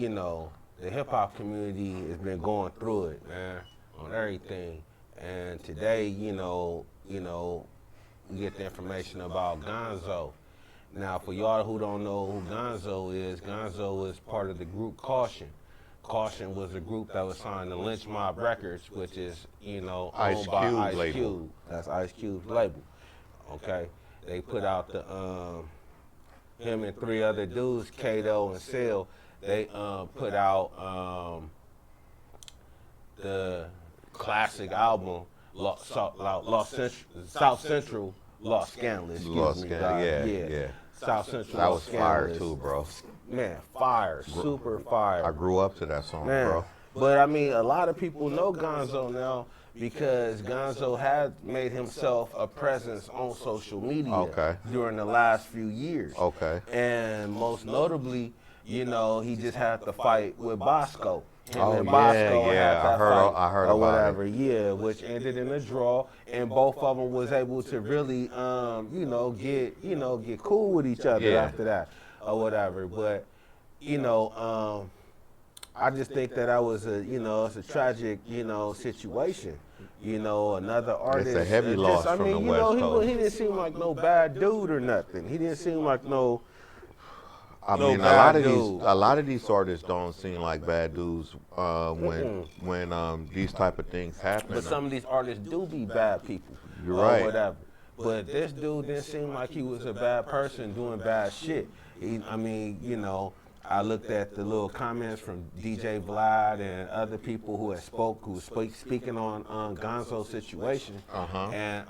you know, the hip hop community has been going through it, man, on everything. And today, we get the information about Gonzoe. Now, for y'all who don't know who Gonzoe is part of the group Caution. Caution was a group that was signed to Lynch Mob Records, which is, owned by Ice Cube. That's Ice Cube's label. Okay, they put out the him and 3 other dudes, Kato and Seal. They put out the classic album, South Central Lost Scandalous. Yeah. South Central. That was fire too, bro. Man, fire, super fire. I grew up to that song, man, bro. But I mean, a lot of people know Gonzoe now because Gonzoe had made himself a presence on social media during the last few years. Okay. And most notably, he just had to fight with Bosco. I heard about whatever, it. Yeah, which ended in a draw, and both of them was able to really, get cool with each other after that, or whatever. But, I just think that was it's a tragic, situation. Another artist. It's a heavy loss from the West Coast. He didn't seem like no bad dude or nothing. He didn't seem like no. I mean, a lot of these artists don't seem like bad dudes when these type of things happen. But some of these artists do be bad people. You're right. Or whatever. But this dude didn't seem like he was a bad person doing bad shit. I looked at the little comments from DJ Vlad and other people who speaking on Gonzoe's situation. And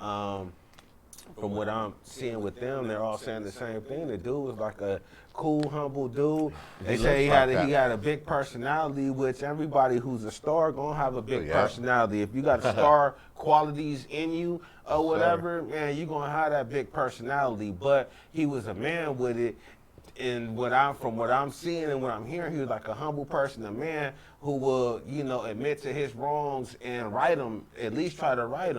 from what I'm seeing with them, they're all saying the same thing. The dude was like a cool, humble dude. They say he had a big personality, which everybody who's a star gonna have a big personality. If you got star qualities in you or whatever, man, you gonna have that big personality. But he was a man with it. And from what I'm seeing and what I'm hearing, he was like a humble person, a man who will, admit to his wrongs and at least try to right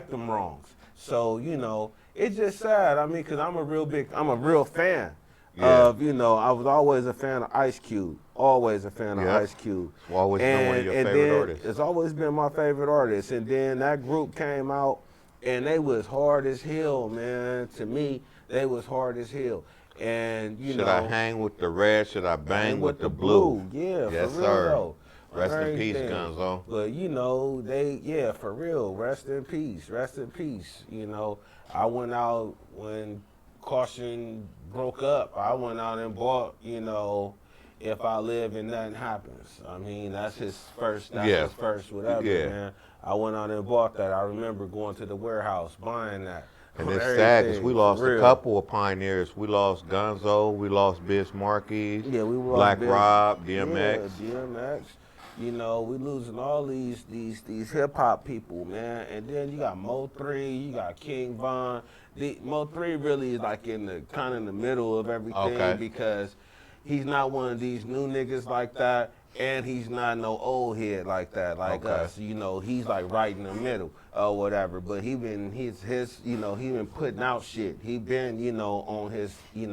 them wrongs. So, it's just sad. I mean, because I'm a real fan of, I was always a fan of Ice Cube. Always a fan of Ice Cube. It's always been one of your favorite artists. It's always been my favorite artist. And then that group came out, and they was hard as hell, man. To me, they was hard as hell. And, should I hang with the red? Should I bang with the blue? Yeah, yes, for real, sir. Though. Rest in peace, Gonzoe. But for real, rest in peace, rest in peace. I went out when Caution broke up. I went out and bought, If I Live and Nothing Happens. I mean, that's his first, whatever, man. I went out and bought that. I remember going to the warehouse, buying that. And it's sad because we lost a couple of pioneers. We lost Gonzoe, we lost Biz Markie, Black Rob, DMX. Yeah, DMX. We losing all these hip hop people, man. And then you got Mo3, you got King Von. Mo3 really is like in the middle of everything because he's not one of these new niggas like that, and he's not no old head like that, like us. He's like right in the middle or whatever. But he been he been putting out shit. He been on his he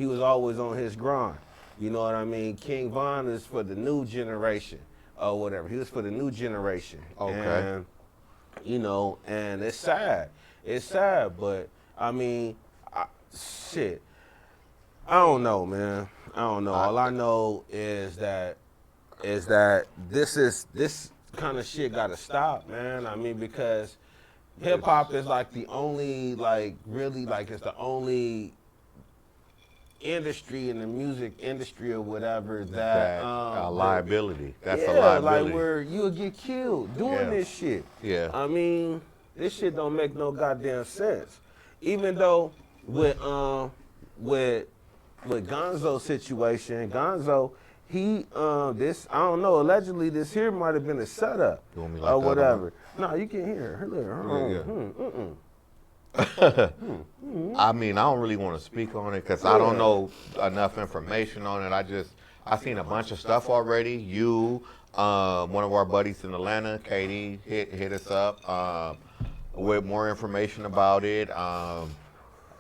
was always on his grind. You know what I mean? King Von is for the new generation or whatever. He was for the new generation. And and it's sad. It's sad, but I mean, shit. I don't know, man. I don't know. All I know is that this kind of shit gotta stop, man. I mean, because hip hop is like the only, it's the only industry in the music industry or whatever that a liability. That's a liability. Like where you'll get killed doing this shit. Yeah. I mean, this shit don't make no goddamn sense. Even though with Gonzoe's situation, Gonzoe, he I don't know, allegedly this here might have been a setup or whatever. No, you can hear her. I mean, I don't really want to speak on it because I don't know enough information on it. I seen a bunch of stuff already. One of our buddies in Atlanta, Katie, hit us up with more information about it.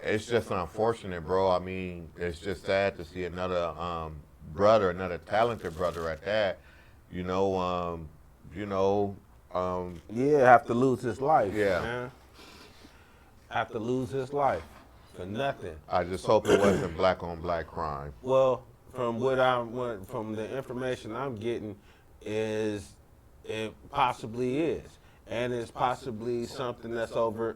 It's just unfortunate, bro. I mean, it's just sad to see another brother, another talented brother at that, Yeah, have to lose his life, Yeah. man. Have to lose his life for nothing. I just hope it wasn't black on black crime. Well, from from the information I'm getting, is it possibly is, and it's possibly something that's over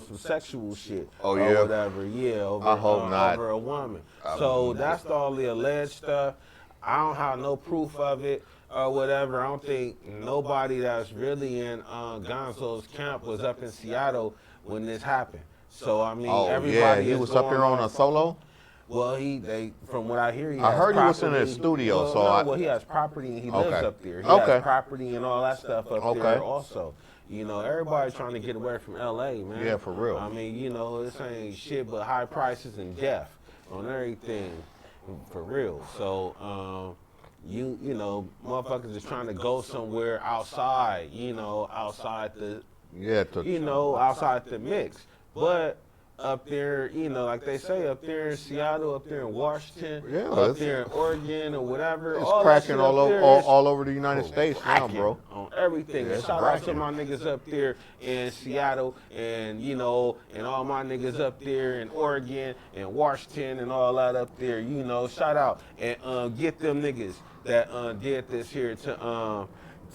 some sexual shit Oh, or yeah? whatever. Yeah, over I hope not. over a woman. So that's all the alleged stuff. I don't have no proof of it or whatever. I don't think nobody that's really in Gonzoe's camp was up in Seattle when this happened. So I mean, Oh, everybody yeah, he is was up going here on a solo? Well, from what I hear, he I has heard he was in property. his studio, Well, so no, well, he has property and he lives Okay. up there. He Okay. has property and all that stuff up Okay. there also. Everybody's trying to get away from LA, man. Yeah, for real. I mean, this ain't shit but high prices and death on everything, for real. So, motherfuckers is trying to go somewhere outside, outside the Yeah, outside the mix. But up there, like they say, up there in Seattle, up there in Washington, Yeah, up there in Oregon or whatever. it's all that cracking shit all up over there is all over the United States now, cracking bro. on everything. Yeah, And it's shout out to cracking. my niggas up there in Seattle and, and all my niggas up there in Oregon and Washington and all that up there, shout out. And get them niggas that did this here to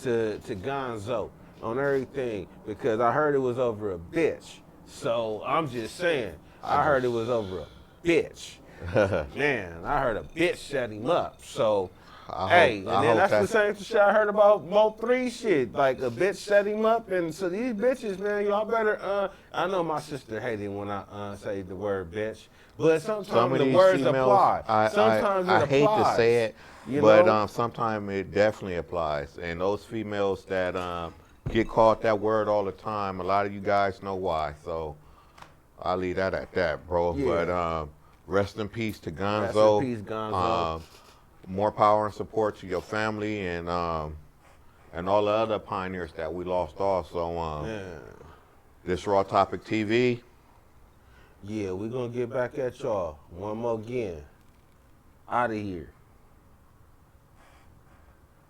Gonzoe on everything, because I heard it was over a bitch. So I'm just saying, I heard it was over a bitch. Man, I heard a bitch set him up. So, I and then hope that's the same shit I heard about Mo3 shit. Like a bitch set him up, and so these bitches, man, y'all better. I know my sister hated when I say the word bitch, but Some sometimes of the these words females, apply. Sometimes I it hate applies. to say it, you but know? sometimes it definitely applies. And those females that get caught that word all the time, a lot of you guys know why. So I'll leave that at that, bro. Yeah. But rest in peace to Gonzoe. Rest in peace, Gonzoe. More power and support to your family and all the other pioneers that we lost also. This Raw Topic TV. Yeah, we're gonna get back at y'all one more again. Out of here.